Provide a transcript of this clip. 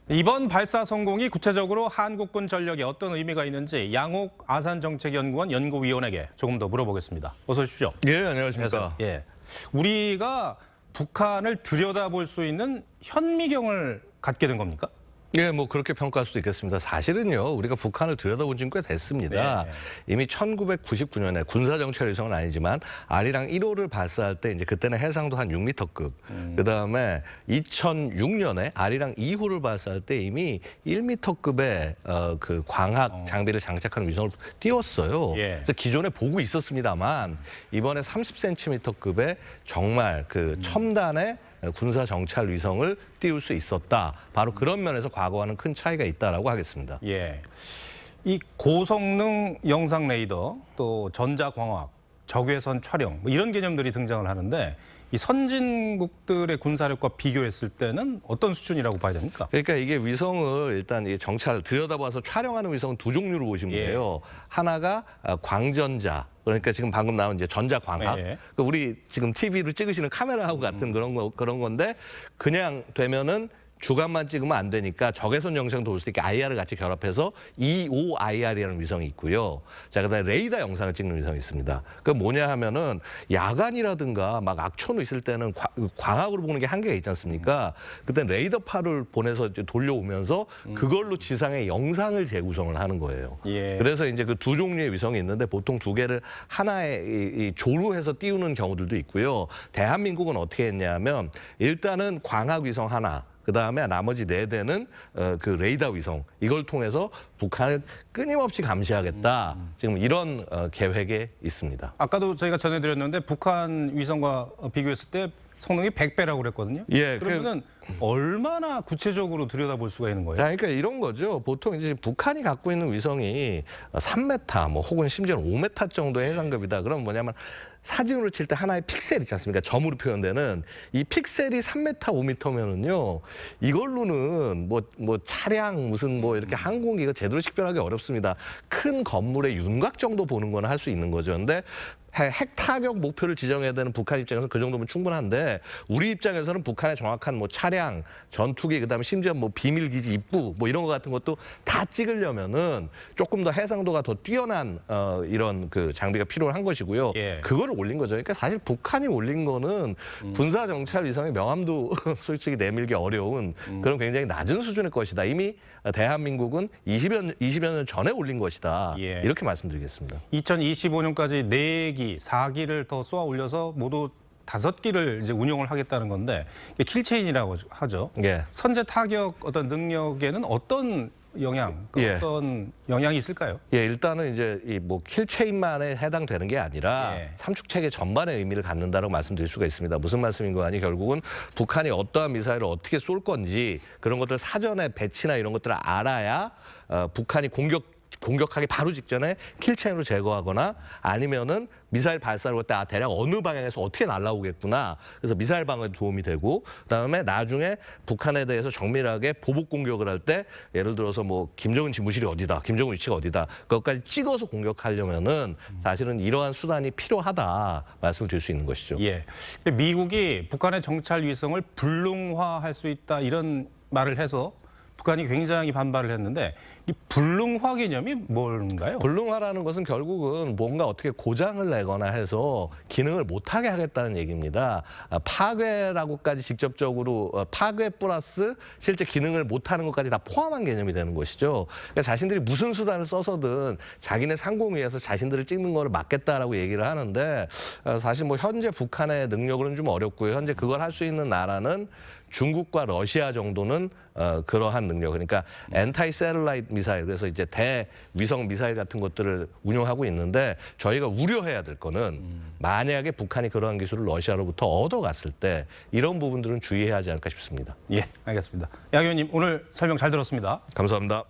이번 발사 성공이 구체적으로 한국군 전력에 어떤 의미가 있는지 양옥 아산정책연구원 연구위원에게 조금 더 물어보겠습니다. 어서 오십시오. 예, 안녕하십니까. 예, 우리가 북한을 들여다볼 수 있는 현미경을 갖게 된 겁니까? 예, 뭐 그렇게 평가할 수도 있겠습니다. 사실은요, 우리가 북한을 들여다본 지는 꽤 됐습니다. 네. 이미 1999년에 군사정찰 위성은 아니지만 아리랑 1호를 발사할 때 이제 그때는 해상도 한 6m급. 그다음에 2006년에 아리랑 2호를 발사할 때 이미 1m급의 그 광학 장비를 장착하는 위성을 띄웠어요. 예. 그래서 기존에 보고 있었습니다만 이번에 30cm급의 정말 그 첨단의 군사 정찰 위성을 띄울 수 있었다. 바로 그런 면에서 과거와는 큰 차이가 있다라고 하겠습니다. 예, 이 고성능 영상 레이더, 또 전자광학, 적외선 촬영 뭐 이런 개념들이 등장을 하는데 이 선진국들의 군사력과 비교했을 때는 어떤 수준이라고 봐야 됩니까? 그러니까 이게 위성을 일단 이 정찰 들여다봐서 촬영하는 위성은 두 종류로 보시면 돼요. 하나가 광전자. 그러니까 지금 방금 나온 이제 전자광학. 네. 우리 지금 TV를 찍으시는 카메라하고 같은 그런 건데 그냥 되면은 주간만 찍으면 안 되니까 적외선 영상도 볼 수 있게 IR을 같이 결합해서 EOIR이라는 위성이 있고요. 자, 그다음에 레이더 영상을 찍는 위성이 있습니다. 그 뭐냐 하면은 야간이라든가 막 악천후 있을 때는 광학으로 보는 게 한계가 있지 않습니까? 그때 레이더파를 보내서 이제 돌려오면서 그걸로 지상의 영상을 재구성을 하는 거예요. 예. 그래서 이제 그 두 종류의 위성이 있는데 보통 두 개를 하나에 이 조루해서 띄우는 경우들도 있고요. 대한민국은 어떻게 했냐면 일단은 광학 위성 하나, 그다음에 나머지 4대는 그 레이더 위성 이걸 통해서 북한을 끊임없이 감시하겠다. 지금 이런 계획에 있습니다. 아까도 저희가 전해드렸는데 북한 위성과 비교했을 때 성능이 100배라고 그랬거든요. 예, 그러면은 얼마나 구체적으로 들여다볼 수가 있는 거예요? 자, 그러니까 이런 거죠. 보통 이제 북한이 갖고 있는 위성이 3m, 뭐 혹은 심지어는 5m 정도의 해상급이다. 그럼 뭐냐면 사진으로 칠 때 하나의 픽셀 있지 않습니까? 점으로 표현되는 이 픽셀이 3m, 5m면은요, 이걸로는 뭐 차량 무슨 뭐 이렇게 항공기가 제대로 식별하기 어렵습니다. 큰 건물의 윤곽 정도 보는 거는 할 수 있는 거죠. 근데 핵 타격 목표를 지정해야 되는 북한 입장에서는 그 정도면 충분한데 우리 입장에서는 북한의 정확한 뭐 차량, 전투기, 그다음에 심지어 뭐 비밀기지 입구 뭐 이런 거 같은 것도 다 찍으려면은 조금 더 해상도가 더 뛰어난 이런 그 장비가 필요한 것이고요. 예. 그거를 올린 거죠. 그러니까 사실 북한이 올린 거는 군사 정찰 위성의 명함도 솔직히 내밀기 어려운 그런 굉장히 낮은 수준의 것이다. 이미 대한민국은 20여 년 전에 올린 것이다. 예. 이렇게 말씀드리겠습니다. 2025년까지 4기, 4기를 더 쏘아 올려서 모두 5기를 이제 운용을 하겠다는 건데 이게 킬체인이라고 하죠. 예. 선제 타격 어떤 능력에는 어떤 영향, 예. 어떤 영향이 있을까요? 예, 일단은 이제 이 뭐 킬체인만에 해당되는 게 아니라 예. 삼축 체계 전반의 의미를 갖는다라고 말씀드릴 수가 있습니다. 무슨 말씀인 거 아니 결국은 북한이 어떠한 미사일을 어떻게 쏠 건지 그런 것들 사전에 배치나 이런 것들을 알아야 북한이 공격하기 바로 직전에 킬체인으로 제거하거나 아니면은 미사일 발사를 할 때 대략 어느 방향에서 어떻게 날아오겠구나. 그래서 미사일 방어에 도움이 되고 그다음에 나중에 북한에 대해서 정밀하게 보복 공격을 할 때 예를 들어서 뭐 김정은 집무실이 어디다, 김정은 위치가 어디다 그것까지 찍어서 공격하려면은 사실은 이러한 수단이 필요하다 말씀을 드릴 수 있는 것이죠. 예. 미국이 북한의 정찰 위성을 불능화할 수 있다 이런 말을 해서 북한이 굉장히 반발을 했는데 이 불능화 개념이 뭔가요? 불능화라는 것은 결국은 뭔가 어떻게 고장을 내거나 해서 기능을 못하게 하겠다는 얘기입니다. 파괴라고까지 직접적으로 파괴 플러스 실제 기능을 못하는 것까지 다 포함한 개념이 되는 것이죠. 그러니까 자신들이 무슨 수단을 써서든 자기네 상공위에서 자신들을 찍는 거를 막겠다라고 얘기를 하는데 사실 뭐 현재 북한의 능력으로는 좀 어렵고요. 현재 그걸 할 수 있는 나라는 중국과 러시아 정도는 그러한 능력, 그러니까 엔타이 셀룰라이트 미사일, 그래서 이제 대위성 미사일 같은 것들을 운용하고 있는데 저희가 우려해야 될 거는 만약에 북한이 그러한 기술을 러시아로부터 얻어갔을 때 이런 부분들은 주의해야 하지 않을까 싶습니다. 예, 알겠습니다. 양 의원님 오늘 설명 잘 들었습니다. 감사합니다.